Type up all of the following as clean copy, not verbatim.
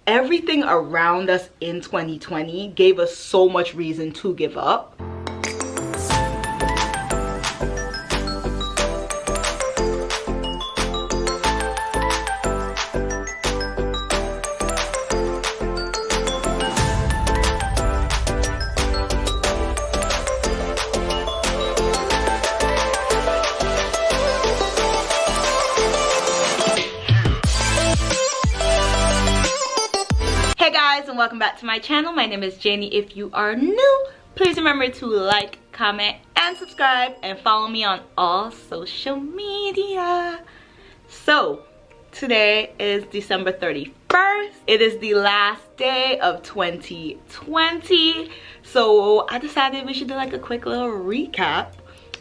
everything around us in 2020 gave us so much reason to give up. Hey guys, and welcome back to my channel. My name is Janey. If you are new, please remember to like, comment, and subscribe, and follow me on all social media. So today is December 31st. It is the last day of 2020, so I decided we should do like a quick little recap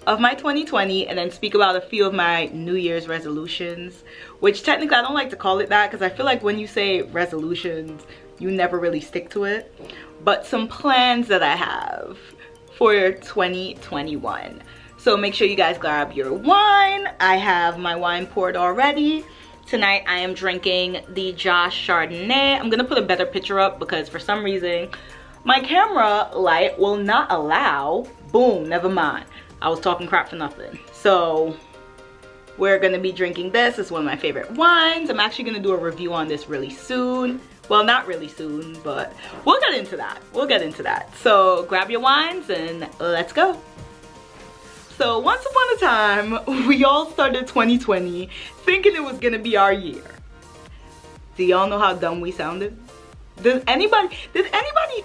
of my 2020 and then speak about a few of my New Year's resolutions, which technically I don't like to call it that because I feel like when you say resolutions, you never really stick to it. But some plans that I have for 2021. So make sure you guys grab your wine. I have my wine poured already. Tonight I am drinking the Josh Chardonnay. I'm gonna put a better picture up because for some reason my camera light will not allow. Boom, never mind. I was talking crap for nothing. So we're gonna be drinking this. It's one of my favorite wines. I'm actually gonna do a review on this really soon. Well, not really soon, but we'll get into that. We'll get into that. So grab your wines and let's go. So once upon a time, we all started 2020 thinking it was gonna be our year. Do y'all know how dumb we sounded? Did anybody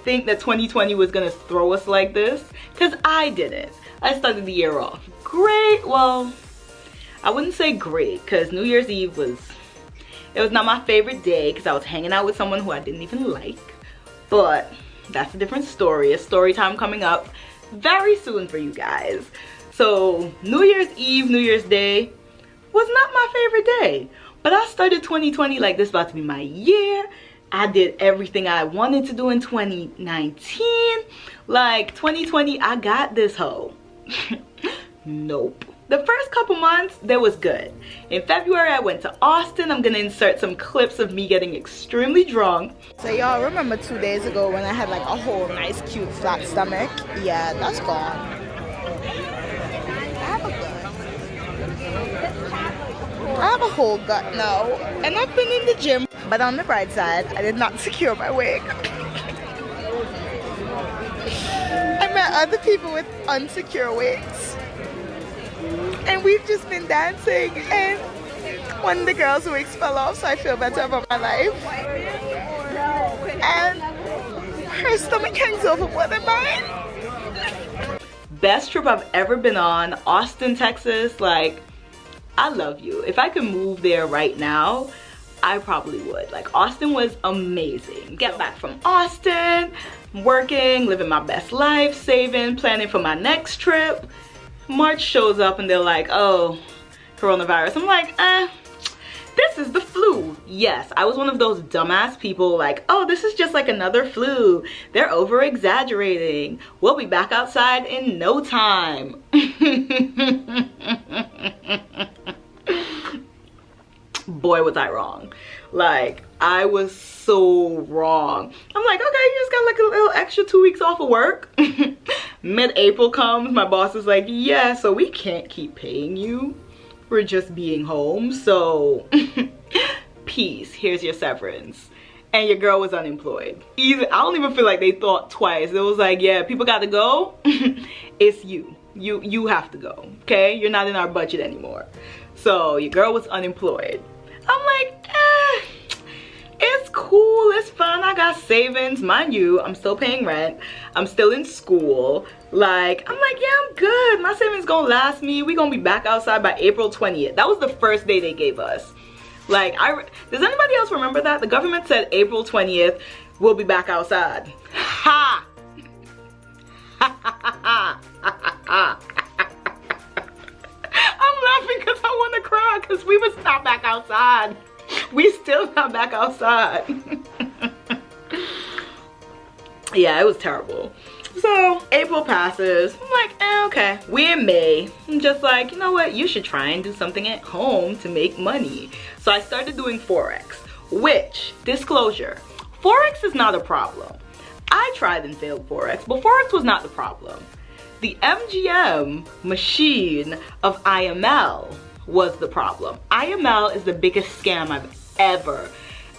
think that 2020 was gonna throw us like this? Because I didn't. I started the year off great. Well, I wouldn't say great because New Year's Eve was not my favorite day because I was hanging out with someone who I didn't even like. But that's a different story. A story time coming up very soon for you guys. So New Year's Eve, New Year's Day was not my favorite day. But I started 2020 like this about to be my year. I did everything I wanted to do in 2019. Like 2020, I got this hoe. Nope. The first couple months, that was good. In February, I went to Austin. I'm gonna insert some clips of me getting extremely drunk. So y'all remember 2 days ago when I had like a whole nice, cute, flat stomach? Yeah, that's gone. I have a whole gut now. And I've been in the gym. But on the bright side, I did not secure my wig. I met other people with unsecure wigs. And we've just been dancing, and one of the girls' wigs fell off, so I feel better about my life. And her stomach hangs over more than mine. Best trip I've ever been on, Austin, Texas. Like, I love you. If I could move there right now, I probably would. Like, Austin was amazing. Get back from Austin, working, living my best life, saving, planning for my next trip. March shows up and they're like, oh, coronavirus. I'm like, this is the flu. Yes, I was one of those dumbass people like, oh, this is just like another flu. They're over exaggerating. We'll be back outside in no time. Boy, was I wrong. Like, I was so wrong. I'm like, okay, you just got like a little extra 2 weeks off of work. Mid-April comes, my boss is like, yeah, so we can't keep paying you for just being home, so peace, here's your severance. And your girl was unemployed. I don't even feel like they thought twice. It was like, yeah, people gotta go. It's you. You have to go, okay? You're not in our budget anymore. So your girl was unemployed. I'm like, it's cool, it's fun, I got savings. Mind you, I'm still paying rent, I'm still in school. Like, I'm like, yeah, I'm good. My savings gonna last me. We gonna be back outside by April 20th. That was the first day they gave us. Like, does anybody else remember that? The government said April 20th, we'll be back outside. Ha! I'm laughing because I want to cry because we was not back outside. We still not back outside. Yeah, it was terrible. So April passes. I'm like, okay. We in May. I'm just like, you know what? You should try and do something at home to make money. So I started doing Forex, which, disclosure, Forex is not a problem. I tried and failed Forex, but Forex was not the problem. The MGM machine of IML was the problem. IML is the biggest scam I've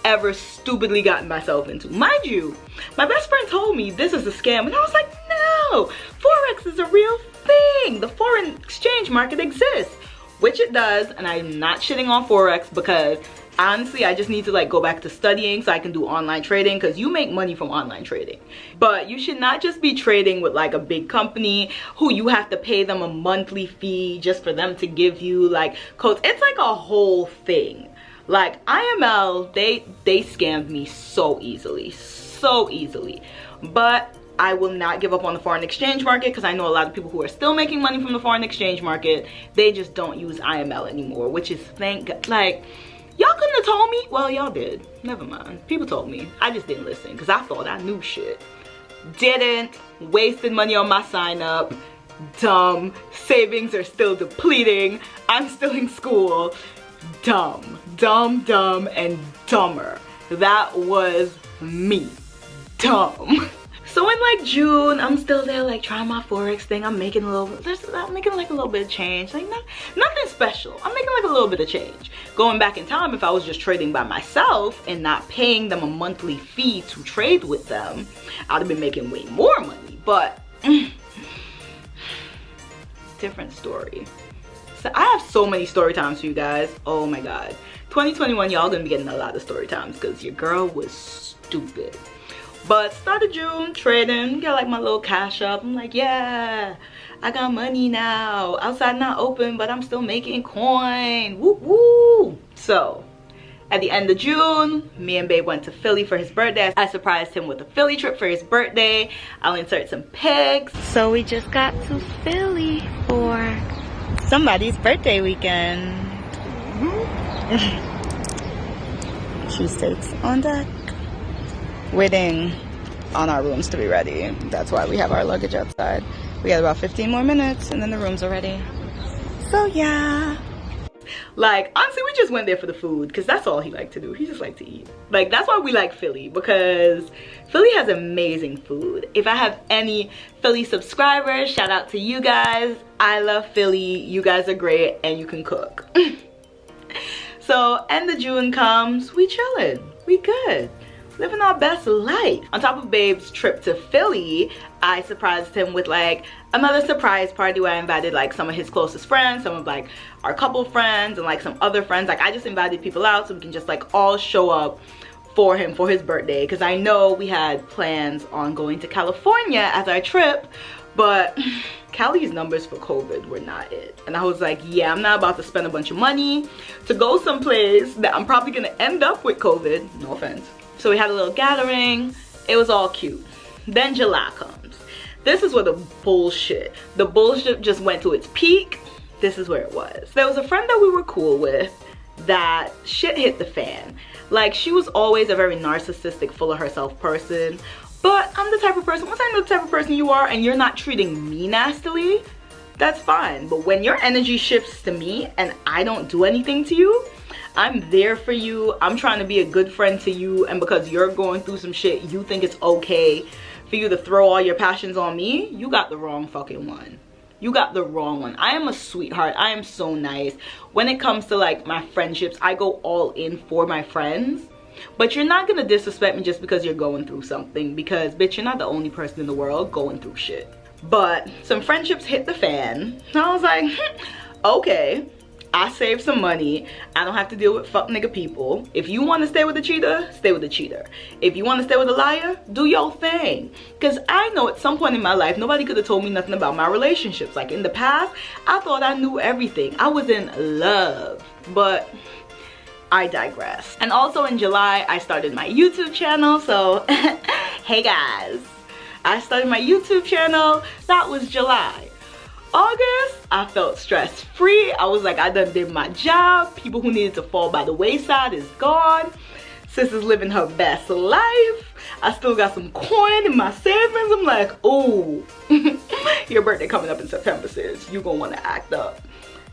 ever stupidly gotten myself into. Mind you, my best friend told me this is a scam, and I was like, no, Forex is a real thing. The foreign exchange market exists, which it does, and I'm not shitting on Forex because honestly, I just need to like go back to studying so I can do online trading, because you make money from online trading. But you should not just be trading with like a big company who you have to pay them a monthly fee just for them to give you like codes. It's like a whole thing. Like IML, they scammed me so easily. But I will not give up on the foreign exchange market, because I know a lot of people who are still making money from the foreign exchange market. They just don't use IML anymore, which is thank God. Like, y'all couldn't have told me. Well, y'all did. Never mind. People told me. I just didn't listen because I thought I knew shit. Didn't. Wasted money on my sign up. Dumb. Savings are still depleting. I'm still in school. Dumb. Dumb, and dumber. That was me. Dumb. So in like June, I'm still there like trying my Forex thing. I'm making like a little bit of change. Like nothing special. I'm making like a little bit of change. Going back in time, if I was just trading by myself and not paying them a monthly fee to trade with them, I'd have been making way more money. But different story. So I have so many story times for you guys. Oh my god. 2021, y'all gonna be getting a lot of story times because your girl was stupid. But started June trading, got like my little cash up. I'm like, yeah, I got money now. Outside not open, but I'm still making coin. Woo woo. So at the end of June, me and Babe went to Philly for his birthday. I surprised him with a Philly trip for his birthday. I'll insert some pics. So we just got to Philly for somebody's birthday weekend. Cheesesteaks on deck. Waiting on our rooms to be ready. That's why we have our luggage outside. We got about 15 more minutes and then the rooms are ready. So yeah. Like honestly, we just went there for the food because that's all he liked to do. He just liked to eat. Like that's why we like Philly, because Philly has amazing food. If I have any Philly subscribers, shout out to you guys. I love Philly. You guys are great and you can cook. So end of June comes, we chilling. We good. Living our best life. On top of Babe's trip to Philly, I surprised him with like another surprise party where I invited like some of his closest friends, some of like our couple friends, and like some other friends. Like I just invited people out so we can just like all show up for him for his birthday, because I know we had plans on going to California as our trip, but Cali's numbers for COVID were not it. And I was like, yeah, I'm not about to spend a bunch of money to go someplace that I'm probably gonna end up with COVID. No offense. So we had a little gathering. It was all cute. Then July comes. This is where the bullshit just went to its peak. This is where it was. There was a friend that we were cool with that shit hit the fan. Like she was always a very narcissistic, full of herself person. But I'm the type of person, once I know the type of person you are and you're not treating me nastily, that's fine. But when your energy shifts to me and I don't do anything to you, I'm there for you. I'm trying to be a good friend to you, and because you're going through some shit, you think it's okay for you to throw all your passions on me? You got the wrong fucking one. You got the wrong one. I am a sweetheart. I am so nice. When it comes to like my friendships, I go all in for my friends. But you're not gonna disrespect me just because you're going through something, because bitch, you're not the only person in the world going through shit. But some friendships hit the fan. And I was like, okay. I saved some money. I don't have to deal with fuck nigga people. If you want to stay with a cheater, stay with a cheater. If you want to stay with a liar, do your thing. Because I know at some point in my life, nobody could have told me nothing about my relationships. Like in the past, I thought I knew everything. I was in love. But I digress. And also in July, I started my YouTube channel. So, hey guys. I started my YouTube channel. That was July. August, I felt stress-free. I was like, I done did my job. People who needed to fall by the wayside is gone. Sis is living her best life. I still got some coin in my savings. I'm like, oh, your birthday coming up in September, sis. You gonna wanna act up.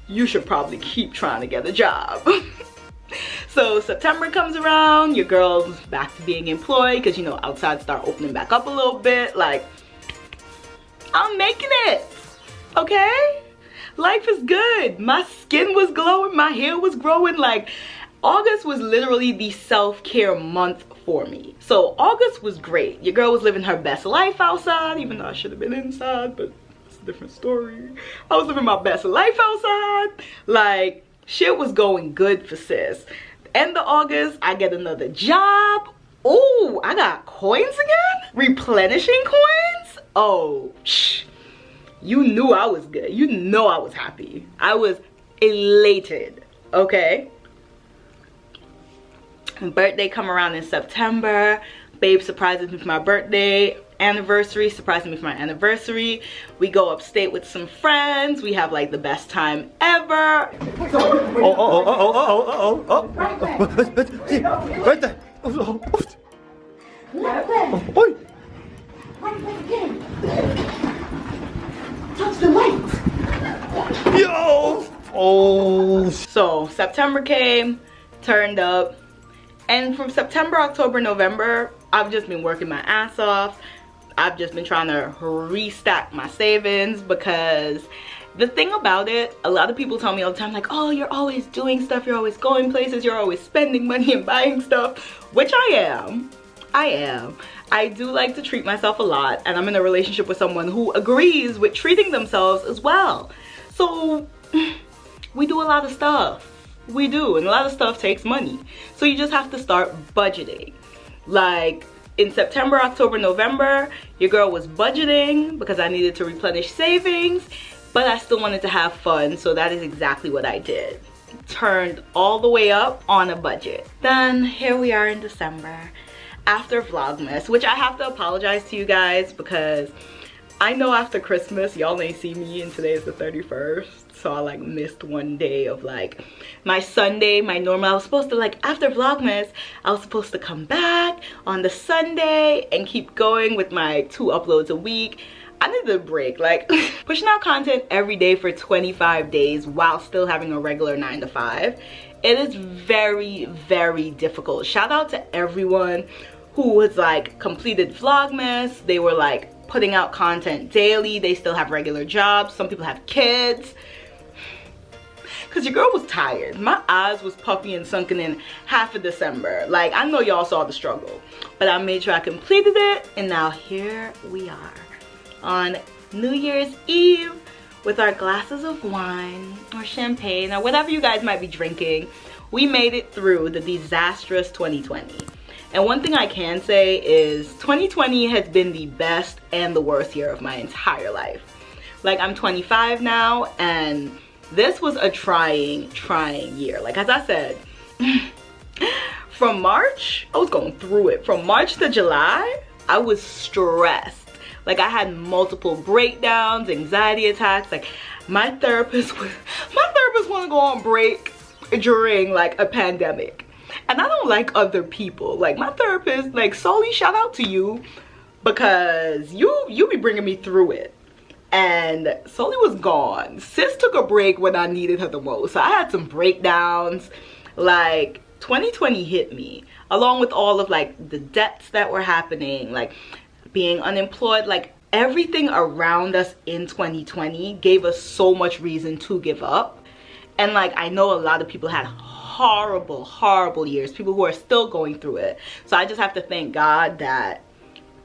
You should probably keep trying to get a job. So September comes around, your girl's back to being employed because, you know, outside start opening back up a little bit. Like, I'm making it, okay? Life is good. My skin was glowing, my hair was growing. Like, August was literally the self-care month for me. So August was great. Your girl was living her best life outside, even though I should have been inside, but it's a different story. I was living my best life outside. Like, shit was going good for sis. End of August, I get another job. Oh, I got coins again? Replenishing coins? Oh, shh. You knew I was good. You know I was happy. I was elated, okay? Birthday come around in September. Babe surprises me for my birthday. Anniversary surprises me for my anniversary. We go upstate with some friends. We have like the best time ever. Right there. Touch the light. Yo. Oh. So September came, turned up. And from September, October, November, I've just been working my ass off. I've just been trying to restack my savings because the thing about it, a lot of people tell me all the time, like, oh, you're always doing stuff, you're always going places, you're always spending money and buying stuff, which I am. I do like to treat myself a lot, and I'm in a relationship with someone who agrees with treating themselves as well. So we do a lot of stuff. We do, and a lot of stuff takes money. So you just have to start budgeting. Like in September, October, November, your girl was budgeting because I needed to replenish savings, but I still wanted to have fun, so that is exactly what I did. Turned all the way up on a budget. Then here we are in December, after Vlogmas, which I have to apologize to you guys because I know after Christmas, y'all ain't see me, and today is the 31st. So I like missed one day of like my Sunday, my normal. I was supposed to like, after Vlogmas, I was supposed to come back on the Sunday and keep going with my 2 uploads a week. I needed a break, like pushing out content every day for 25 days while still having a regular 9 to 5. It is very, very difficult. Shout out to everyone who has like completed Vlogmas. They were like putting out content daily. They still have regular jobs. Some people have kids. Cause your girl was tired. My eyes was puffy and sunken in half of December. Like, I know y'all saw the struggle, but I made sure I completed it, and now here we are on New Year's Eve with our glasses of wine or champagne or whatever you guys might be drinking. We made it through the disastrous 2020. And one thing I can say is 2020 has been the best and the worst year of my entire life. Like, I'm 25 now, and this was a trying year. Like, as I said, from March, I was going through it. From March to July, I was stressed. Like, I had multiple breakdowns, anxiety attacks. Like, my therapist wanted to go on break during like a pandemic. And I don't like other people. Like, my therapist, like, Soli, shout out to you, because you be bringing me through it. And Soli was gone. Sis took a break when I needed her the most. So I had some breakdowns. Like, 2020 hit me, along with all of like the debts that were happening, like being unemployed. Like, everything around us in 2020 gave us so much reason to give up. And like, I know a lot of people had horrible years, people who are still going through it. So I just have to thank God that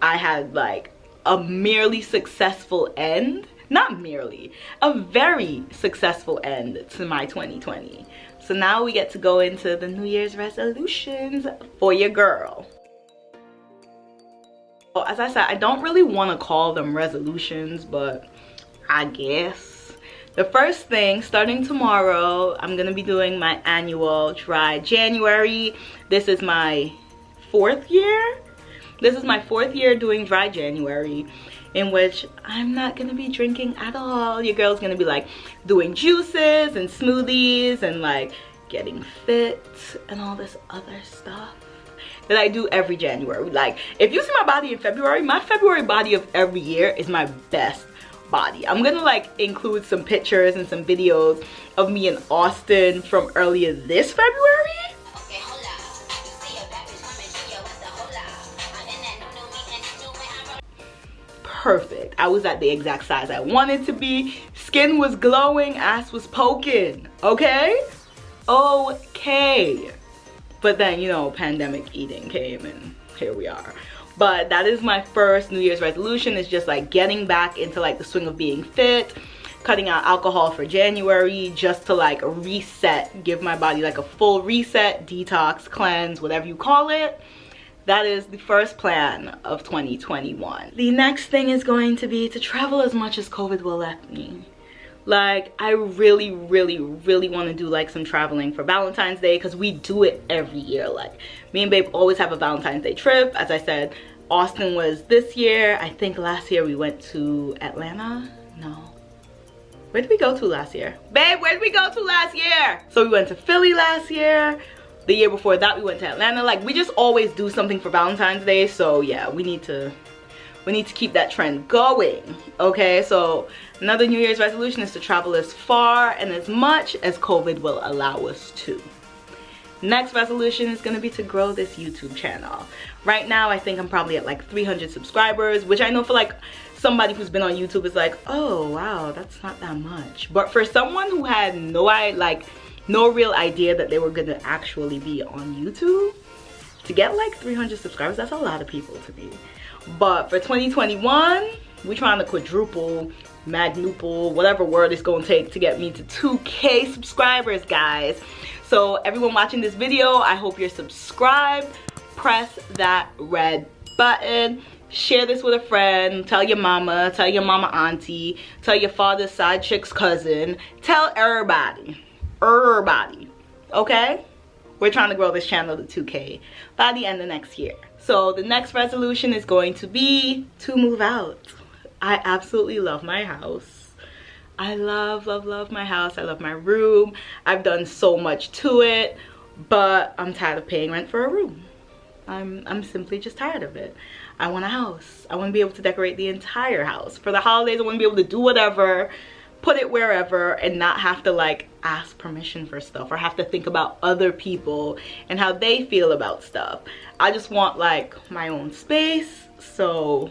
I had like a merely successful end, not merely, a very successful end to my 2020. So now we get to go into the New Year's resolutions for your girl. Well, as I said, I don't really want to call them resolutions, but I guess. The first thing, starting tomorrow, I'm gonna be doing my annual dry January. This is my 4th year. This is my 4th year doing dry January, in which I'm not gonna be drinking at all. Your girl's gonna be like doing juices and smoothies and like getting fit and all this other stuff that I do every January. Like, if you see my body in February, my February body of every year is my best body. I'm gonna like include some pictures and some videos of me in Austin from earlier this February. perfect. I was at the exact size I wanted to be. Skin was glowing, ass was poking. Okay? Okay. But then, you know, pandemic eating came and here we are. But that is my first New Year's resolution, is just like getting back into like the swing of being fit, cutting out alcohol for January, just to like reset, give my body like a full reset, detox, cleanse, whatever you call it. That is the first plan of 2021. The next thing is going to be to travel as much as COVID will let me. Like, I really want to do like some traveling for Valentine's Day, because we do it every year. Like, me and babe always have a Valentine's Day trip. As I said, Austin was this year. I think last year we went to Atlanta. No. Where did we go to last year? Babe, where did we go to last year? So we went to Philly last year. The year before that we went to Atlanta. Like, we just always do something for Valentine's Day. So yeah, we need to keep that trend going. Okay, so another New Year's resolution is to travel as far and as much as COVID will allow us to. Next resolution is going to be to grow this YouTube channel. Right now I think I'm probably at like 300 subscribers, which I know for like somebody who's been on YouTube is like, oh wow, that's not that much. But for someone who had no real idea that they were going to actually be on YouTube, to get like 300 subscribers, that's a lot of people to me. But for 2021, we're trying to quadruple, magnuple, whatever word it's gonna take to get me to 2K subscribers, guys. So everyone watching this video, I hope you're subscribed. Press that red button. Share this with a friend. Tell your mama auntie, tell your father's side chick's cousin. Tell everybody. Okay? We're trying to grow this channel to 2K by the end of next year. So the next resolution is going to be to move out. I absolutely love my house. I love my house. I love my room. I've done so much to it, but I'm tired of paying rent for a room. I'm simply just tired of it. I want a house. I want to be able to decorate the entire house. For the holidays, I want to be able to do whatever, put it wherever, and not have to like ask permission for stuff or have to think about other people and how they feel about stuff. I just want like my own space. So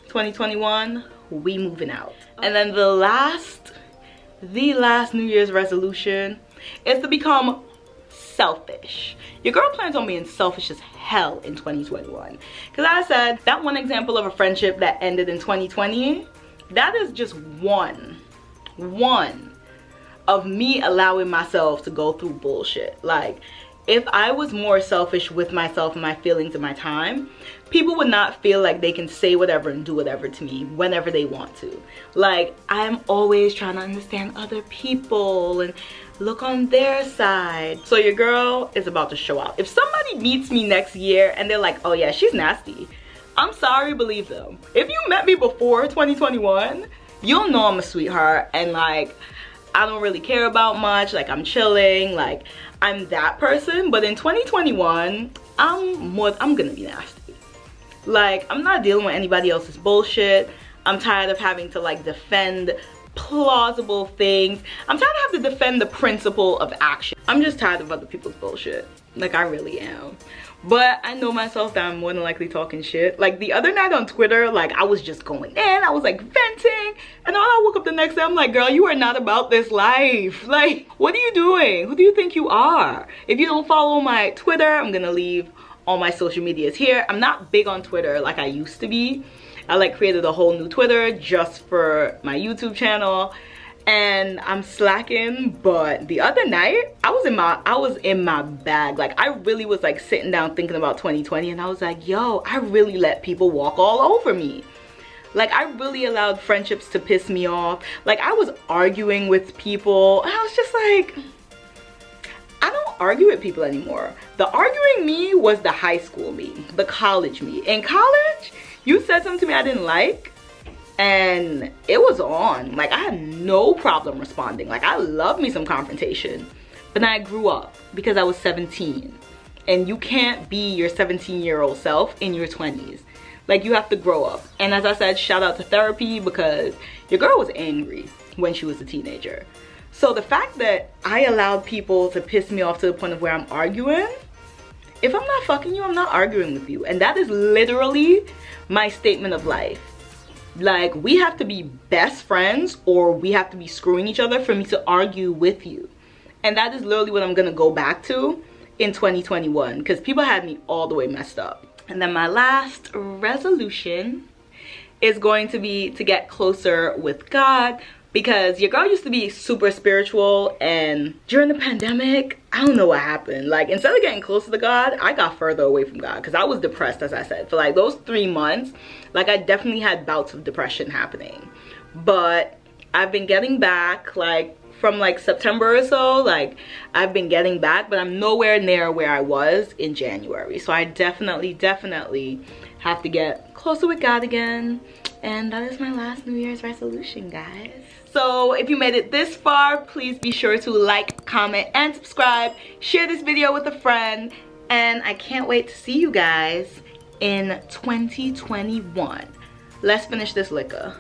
2021, we moving out. And then the last New Year's resolution is to become selfish. Your girl plans on being selfish as hell in 2021. Because I said, that one example of a friendship that ended in 2020, that is just one of me allowing myself to go through bullshit. Like, if I was more selfish with myself and my feelings and my time, people would not feel like they can say whatever and do whatever to me whenever they want to. Like, I'm always trying to understand other people and look on their side. So your girl is about to show out. If somebody meets me next year and they're like, oh yeah, she's nasty, I'm sorry, believe them. If you met me before 2021, you'll know I'm a sweetheart and like, I don't really care about much. Like, I'm chilling, like I'm that person. But in 2021, I'm gonna be nasty. Like, I'm not dealing with anybody else's bullshit. I'm tired of having to like defend plausible things. I'm tired of having to defend the principle of action. I'm just tired of other people's bullshit. Like, I really am. But I know myself that I'm more than likely talking shit. Like, the other night on Twitter, like, I was just going in. I was like venting. And then I woke up the next day, I'm like, girl, you are not about this life. Like, what are you doing? Who do you think you are? If you don't follow my Twitter, I'm gonna leave all my social medias here. I'm not big on Twitter like I used to be. I like created a whole new Twitter just for my YouTube channel. And I'm slacking, but the other night I was in my bag. Like, I really was like sitting down thinking about 2020, and I was like, yo, I really let people walk all over me. Like, I really allowed friendships to piss me off. Like, I was arguing with people and I was just like, I don't argue with people anymore. The arguing me was the high school me, the college me. In college, you said something to me I didn't like, and it was on. Like, I had no problem responding. Like, I love me some confrontation. But then I grew up because I was 17. And you can't be your 17-year-old self in your 20s. Like, you have to grow up. And as I said, shout out to therapy, because your girl was angry when she was a teenager. So the fact that I allowed people to piss me off to the point of where I'm arguing, if I'm not fucking you, I'm not arguing with you. And that is literally my statement of life. Like, we have to be best friends or we have to be screwing each other for me to argue with you. And that is literally what I'm gonna go back to in 2021, because people had me all the way messed up. And then my last resolution is going to be to get closer with God, because your girl used to be super spiritual, and during the pandemic, I don't know what happened. Like, instead of getting closer to God, I got further away from God, because I was depressed, as I said. For like those 3 months, like, I definitely had bouts of depression happening. But I've been getting back, like, from like September or so, like, I've been getting back, but I'm nowhere near where I was in January. So I definitely have to get closer with God again. And that is my last New Year's resolution, guys. So if you made it this far, please be sure to like, comment, and subscribe. Share this video with a friend. And I can't wait to see you guys in 2021. Let's finish this liquor.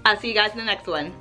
I'll see you guys in the next one.